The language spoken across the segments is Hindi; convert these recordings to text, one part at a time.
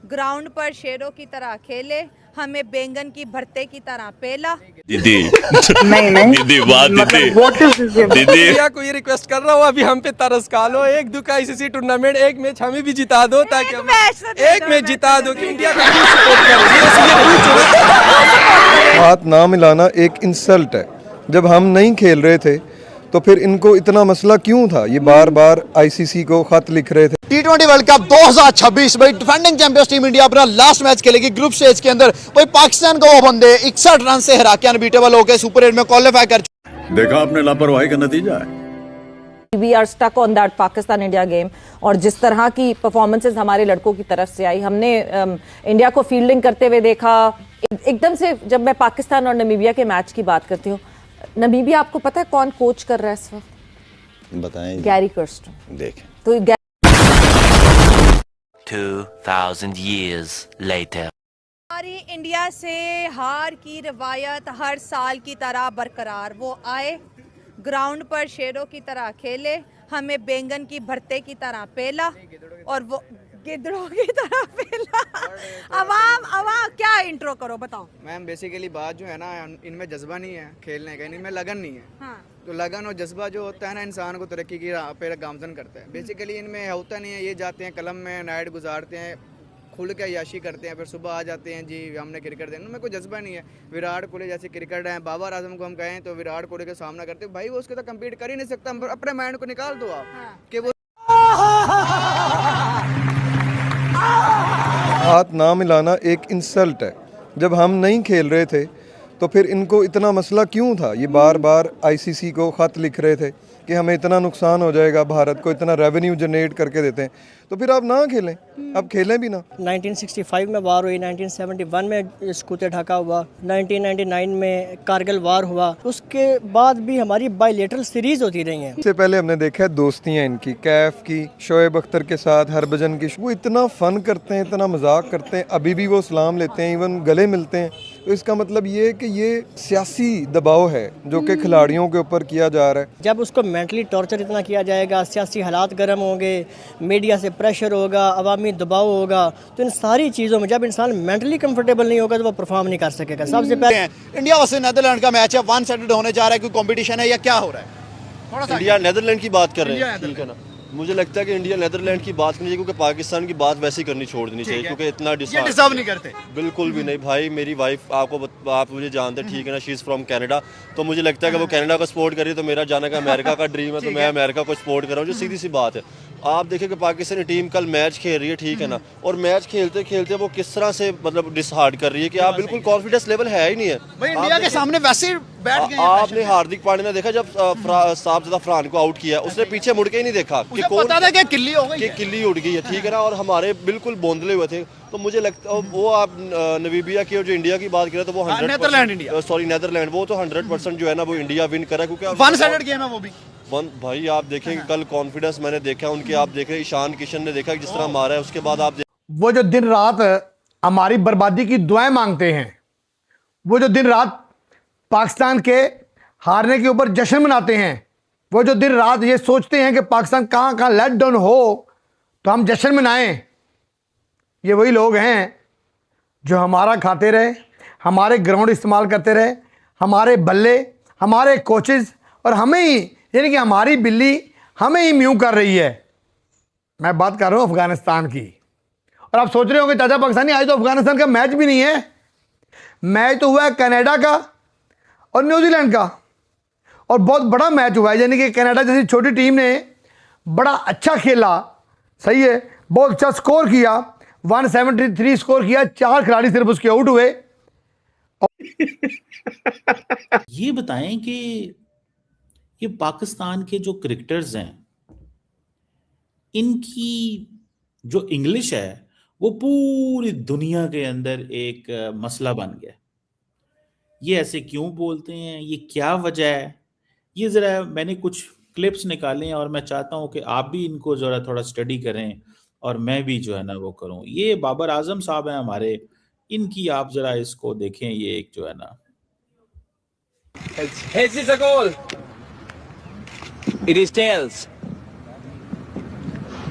ग्राउंड पर शेरों की तरह खेले, हमें बैंगन की भरते की तरह पेला। दीदी नहीं नहीं दीदी वाह दीदी व्हाट इज दिस? दीदी इंडिया को ये रिक्वेस्ट कर रहा हूँ, अभी हम पे तरस खा लो, एक दुका आईसीसी टूर्नामेंट एक मैच हमें भी जिता दो, ताकि हम एक मैच जिता दो कि इंडिया को सपोर्ट करें। हाथ ना मिलाना एक इंसल्ट है। जब हम नहीं खेल रहे थे तो फिर इनको इतना मसला क्यों था? ये बार बार आईसीसी को खत लिख रहे थे। टी20 वर्ल्ड कप 2026 भाई डिफेंडिंग चैंपियंस टीम इंडिया अपना लास्ट मैच खेलेगी ग्रुप स्टेज के अंदर। वही पाकिस्तान को वो बंदे 61 रन से हरा के अनबीटेबल होकर सुपर 8 में क्वालिफाई कर देखा आपने लापरवाही का नतीजा है। We are stuck on that Pakistan India game और जिस तरह की परफॉर्मेंसेस हमारे लड़कों की तरफ से आई, हमने इंडिया को फील्डिंग करते हुए देखा एकदम से। जब मैं पाकिस्तान और नमीबिया के मैच की बात करती हूँ, नमीबिया आपको पता है कौन कोच कर रहा है इस वक्त? बताएं। Gary Kirsten. देखें तो 2000 years later हमारी इंडिया से हार की रवायत हर साल की तरह बरकरार। वो आए, ग्राउंड पर शेरों की तरह खेले, हमें बैंगन की भरते की तरह पेला और वो गिद्धड़ों की तरह पेला। अवाम क्या इंट्रो करो बताओ मैम। बेसिकली बात जो है ना, इनमें जज्बा नहीं है खेलने का, इनमें लगन नहीं है। हाँ। तो लगन और जज्बा जो होता है ना, इंसान को तरक्की की राह पे गामजन करता है। बेसिकली इनमें होता नहीं है। ये जाते हैं कलम में नाइट गुजारते हैं, खुल के अय्याशी करते हैं, फिर सुबह आ जाते हैं जी हमने क्रिकेट देना। उनमें कोई जज्बा नहीं है। विराट कोहली जैसे क्रिकेट है, बाबर आजम को हम कहें तो विराट कोहली का सामना करते भाई, वो उसके साथ कम्पीट कर ही नहीं सकता। अपने माइंड को निकाल दो आप। हाँ। कि वो हाथ ना मिलाना एक इंसल्ट है। जब हम नहीं खेल रहे थे तो फिर इनको इतना मसला क्यों था? ये बार बार आईसीसी को खत लिख रहे थे कि हमें इतना नुकसान हो जाएगा, भारत को इतना रेवेन्यू जनरेट करके देते हैं, तो फिर आप ना खेलें, अब खेलें भी ना। 1965 में वार हुई, 1971 में स्कूते ढाका हुआ, 1999 में कारगिल वार हुआ, उसके बाद भी हमारी बायलेटरल सीरीज होती रही हैं। इससे पहले हमने देखा है दोस्तियाँ इनकी, कैफ की, शोएब अख्तर के साथ, हरभजन की, वो इतना फन करते हैं, इतना मजाक करते हैं, अभी भी वो सलाम लेते हैं, इवन गले मिलते हैं। तो इसका मतलब ये है कि ये सियासी दबाव है जो कि खिलाड़ियों के ऊपर किया जा रहा है। जब उसको मेंटली टॉर्चर इतना किया जाएगा, सियासी हालात गर्म होंगे, मीडिया से प्रेशर होगा, अवामी दबाव होगा, तो इन सारी चीज़ों में जब इंसान मेंटली कंफर्टेबल नहीं होगा तो वो परफॉर्म नहीं कर सकेगा। सबसे पहले इंडिया वर्सेस नीदरलैंड का मैच है, वन साइडेड होने जा रहा है। कोई कंपटीशन है या क्या हो रहा है? थोड़ा सा इंडिया नेदरलैंड की बात कर रहे हैं, ठीक है ना। मुझे लगता है कि इंडिया नेदरलैंड की बात करनी चाहिए, क्योंकि पाकिस्तान की बात वैसे ही करनी छोड़ देनी चाहिए, क्योंकि इतना डिजर्व नहीं करते। बिल्कुल भी नहीं भाई। मेरी वाइफ आप मुझे जानते हैं, ठीक है ना, शी इज़ फ्रॉम कनाडा। तो मुझे लगता है कि वो कनाडा को सपोर्ट कर रही है, तो मेरा जाने का अमेरिका का ड्रीम है, तो मैं अमेरिका को सपोर्ट कर रहा हूँ। जो सीधी सी बात है, आप देखिए कि पाकिस्तानी टीम कल मैच खेल रही है, ठीक है ना, और मैच खेलते खेलते वो किस तरह से मतलब डिसहार्ड कर रही है कि आप बिल्कुल कॉन्फिडेंस लेवल है ही नहीं है भाई। इंडिया के सामने वैसे ही बैठ गए। आपने हार्दिक पांड्या ने देखा जब साहबजादा फरहान को आउट किया, उसने पीछे मुड़ के ही नहीं देखा कि पता था कि किल्ली हो गई, किल्ली उड़ गई है, ठीक है ना, और हमारे बिल्कुल बोंदले हुए थे। तो मुझे लगता है वो आप नमीबिया की और जो इंडिया की बात करें तो वो 100% नेदरलैंड वो तो 100% जो है ना वो इंडिया विन करा, क्योंकि वन साइडेड गेम है वो भी। भाई आप देखेंगे कल कॉन्फिडेंस मैंने देखा उनके, आप देख रहे ईशान किशन ने देखा जिस तरह मारा है, उसके बाद आप वो जो दिन रात हमारी बर्बादी की दुआएं मांगते हैं, वो जो दिन रात पाकिस्तान के हारने के ऊपर जश्न मनाते हैं, वो जो दिन रात ये सोचते हैं कि पाकिस्तान कहाँ कहाँ लेट डाउन हो तो हम जश्न मनाएं, ये वही लोग हैं जो हमारा खाते रहे, हमारे ग्राउंड इस्तेमाल करते रहे, हमारे बल्ले, हमारे कोचेस, और हमें ही, यानी कि हमारी बिल्ली हमें ही म्यू कर रही है। मैं बात कर रहा हूँ अफगानिस्तान की। और आप सोच रहे होंगे चाचा पाकिस्तानी, आज तो अफगानिस्तान का मैच भी नहीं है। मैच तो हुआ है कनाडा का और न्यूजीलैंड का, और बहुत बड़ा मैच हुआ है, यानी कि कनाडा जैसी छोटी टीम ने बड़ा अच्छा खेला, सही है, बहुत अच्छा स्कोर किया, 173 स्कोर किया, 4 खिलाड़ी सिर्फ उसके आउट हुए। ये बताएं कि ये पाकिस्तान के जो क्रिकेटर्स हैं, इनकी जो इंग्लिश है वो पूरी दुनिया के अंदर एक मसला बन गया। ये ऐसे क्यों बोलते हैं, ये क्या वजह है, ये ज़रा मैंने कुछ क्लिप्स निकाले हैं और मैं चाहता हूं कि आप भी इनको ज़रा थोड़ा स्टडी करें और मैं भी जो है ना वो करूं। ये बाबर आजम साहब हैं हमारे, इनकी आप ज़रा इसको देखें। ये एक जो है ना, Heads is a goal. it is tails.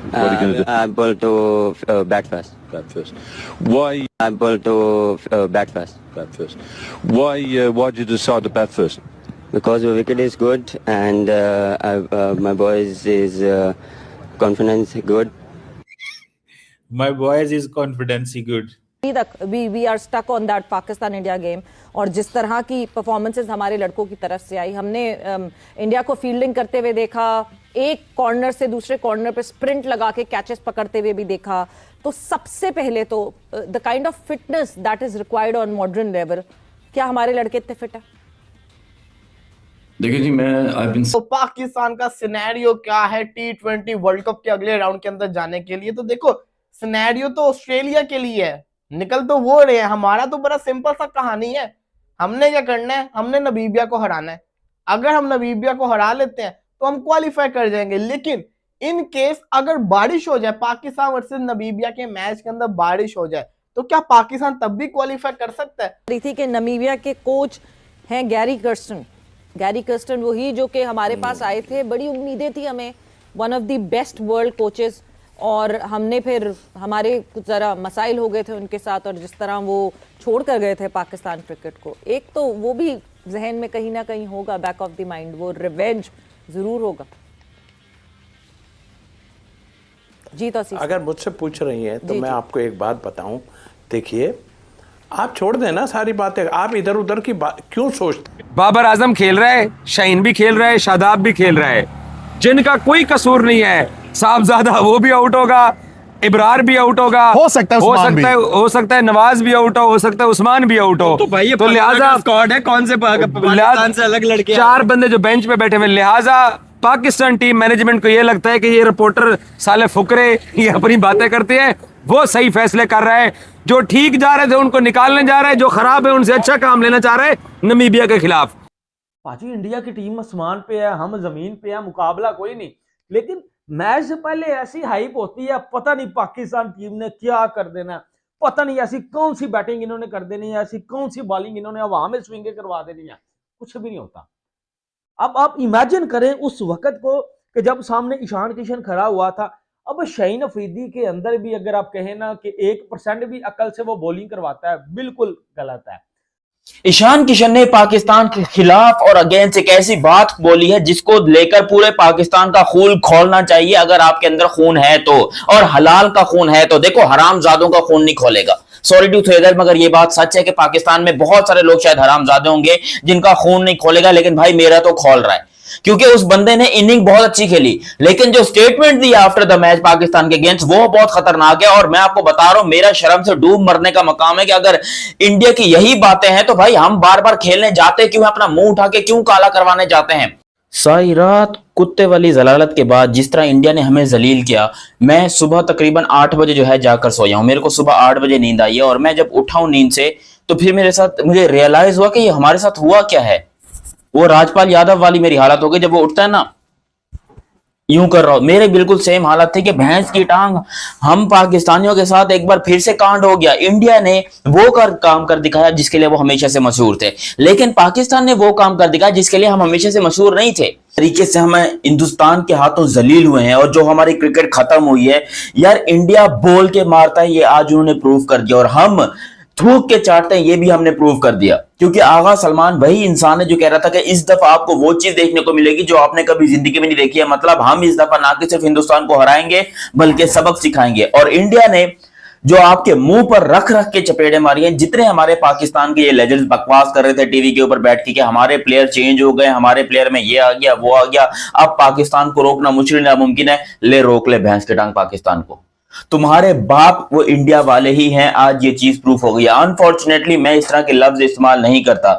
What are you going to do? I bowled to back first. Bat first. Why I bowled to back first. bat first? Why did you decide to bat first? Because the wicket is good and my boys is confidence good. My boys is confidence good. अभी तक we are stuck on that Pakistan India game, और जिस तरह की परफॉर्मेंसेस हमारे लड़कों की तरफ से आई, हमने इंडिया को फील्डिंग करते हुए देखा, एक कॉर्नर से दूसरे कॉर्नर पे स्प्रिंट लगा के कैचेस पकड़ते हुए भी देखा। तो सबसे पहले तो the kind of fitness that is required on modern level, क्या हमारे लड़के इतने फिट है? देखिए जी, मैं तो पाकिस्तान का सिनेरियो क्या है T20 वर्ल्ड कप के अगले राउंड के अंदर जाने के लिए? तो देखो, सिनेरियो तो ऑस्ट्रेलिया के लिए है, निकल तो वो रहे हैं। हमारा तो बड़ा सिंपल सा कहानी है, हमने क्या करना है, हमने नमीबिया को हराना है। अगर हम नमीबिया को हरा लेते हैं तो हम क्वालिफाई कर जाएंगे। लेकिन इन केस अगर बारिश हो जाए, पाकिस्तान वर्सेस नमीबिया के मैच के अंदर बारिश हो जाए, तो क्या पाकिस्तान तब भी क्वालिफाई कर सकता है? रही थी कि नमीबिया के कोच हैं गैरी कर्स्टन वही जो कि हमारे पास आए थे, बड़ी उम्मीदें थी हमें, one of the best world coaches, और हमने फिर हमारे कुछ ज़रा मसाइल हो गए थे उनके साथ, और जिस तरह वो छोड़ कर गए थे पाकिस्तान क्रिकेट को, एक तो वो भी जहन में कहीं ना कहीं होगा, बैक ऑफ द माइंड, वो रिवेंज जरूर होगा। जी तो अगर मुझसे पूछ रही हैं तो मैं आपको एक बात बताऊं, देखिए आप छोड़ दें ना सारी बातें, आप इधर उधर की बात क्यों सोचते? बाबर आजम खेल रहा है, शाहीन भी खेल रहा है, शादाब भी खेल रहा है, जिनका कोई कसूर नहीं है। साहबजादा वो भी आउट होगा, इब्रार भी आउट होगा, हो सकता है नवाज भी आउट हो सकता है उस्मान भी आउट हो। तो भाई तो लिहाजा स्क्वाड है, कौन से पाकिस्तान से अलग लड़के, 4 बंदे जो बेंच पे बैठे हुए, लिहाजा पाकिस्तान टीम मैनेजमेंट को ये लगता है कि ये रिपोर्टर साले फुकरे ये अपनी बातें करते हैं, वो सही फैसले कर रहा है। जो ठीक जा रहे थे उनको निकालने जा रहा है, जो खराब है उनसे अच्छा काम लेना चाह रहा है नमीबिया के खिलाफ। पाजी इंडिया की टीम आसमान पे है, हम जमीन पे है, मुकाबला कोई नहीं। लेकिन मैच से पहले ऐसी हाइप होती है, पता नहीं पाकिस्तान टीम ने क्या कर देना है, पता नहीं ऐसी कौन सी बैटिंग इन्होंने कर देनी है, ऐसी कौन सी बॉलिंग इन्होंने हवा में स्विंगे करवा देनी है, कुछ भी नहीं होता। अब आप इमेजिन करें उस वक्त को कि जब सामने ईशान किशन खड़ा हुआ था। अब शाहीन अफरीदी के अंदर भी अगर आप कहें ना कि 1% भी अकल से वो बॉलिंग करवाता है, बिल्कुल गलत है। ईशान किशन ने पाकिस्तान के खिलाफ और अगेंस्ट एक ऐसी बात बोली है जिसको लेकर पूरे पाकिस्तान का खून खोलना चाहिए, अगर आपके अंदर खून है तो, और हलाल का खून है तो। देखो, हरामजादों का खून नहीं खोलेगा, सॉरी टू से दैट, मगर ये बात सच है कि पाकिस्तान में बहुत सारे लोग शायद हरामजादे होंगे जिनका खून नहीं खोलेगा, लेकिन भाई मेरा तो खोल रहा है, क्योंकि उस बंदे ने इनिंग बहुत अच्छी खेली, लेकिन जो स्टेटमेंट दिया आफ्टर द मैच पाकिस्तान के अगेंस्ट वो बहुत खतरनाक है। और मैं आपको बता रहा हूं, मेरा शर्म से डूब मरने का मकाम है कि अगर इंडिया की यही बातें हैं तो भाई हम बार बार खेलने जाते क्यों हैं, अपना मुंह उठा के क्यों काला करवाने जाते हैं। सारी रात कुत्ते वाली जलालत के बाद जिस तरह इंडिया ने हमें जलील किया, मैं सुबह तकरीबन 8 बजे जो है जाकर सोया हूं। मेरे को सुबह 8 बजे नींद आई है, और मैं जब उठा हूं नींद से तो फिर मुझे रियलाइज हुआ कि ये हमारे साथ हुआ क्या है। वो राजपाल यादव वाली मेरी हालत हो गई, जब वो उठता है ना यूं कर रहा हूं, मेरे बिल्कुल सेम हालत थी कि भैंस की टांग। हम पाकिस्तानियों के साथ एक बार फिर से कांड हो गया। इंडिया ने वो काम कर दिखाया जिसके लिए वो हमेशा से मशहूर थे, लेकिन पाकिस्तान ने वो काम कर दिखाया जिसके लिए हम हमेशा से मशहूर नहीं थे। तरीके से हम हिंदुस्तान के हाथों जलील हुए हैं, और जो हमारी क्रिकेट खत्म हुई है यार, इंडिया बोल के मारता है, ये आज उन्होंने प्रूव कर दिया, और हम थूक के चाटते हैं, ये भी हमने प्रूव कर दिया। क्योंकि आगा सलमान वही इंसान है जो कह रहा था कि इस दफा आपको वो चीज देखने को मिलेगी जो आपने कभी जिंदगी में नहीं देखी है। मतलब हम इस दफा ना कि सिर्फ हिंदुस्तान को हराएंगे बल्कि सबक सिखाएंगे। और इंडिया ने जो आपके मुंह पर रख रख के चपेड़े मारी हैं, जितने हमारे पाकिस्तान के ये लेजेंड्स बकवास कर रहे थे टीवी के ऊपर बैठ के हमारे प्लेयर चेंज हो गए, हमारे प्लेयर में ये आ गया वो आ गया, अब पाकिस्तान को रोकना मुश्किल नामुमकिन है, ले रोक ले भैंस के टांग पाकिस्तान को। तुम्हारे बाप वो इंडिया वाले ही हैं, आज ये चीज प्रूफ हो गई है। अनफॉर्चुनेटली मैं इस तरह के लफ्ज इस्तेमाल नहीं करता,